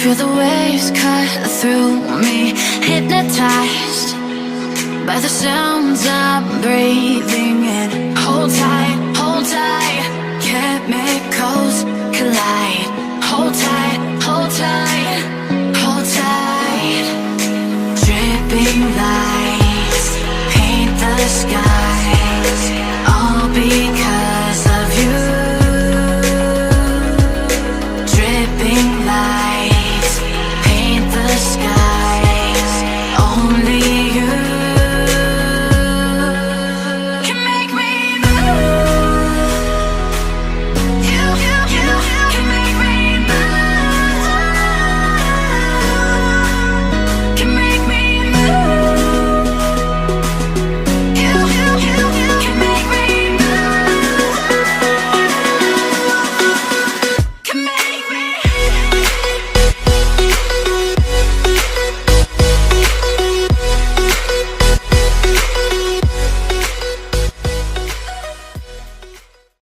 Feel the waves cut through me, hypnotized by the sounds I'm breathing in. Hold tight, chemicals collide. Hold tight, hold tight, hold tight. Dripping lights paint the sky.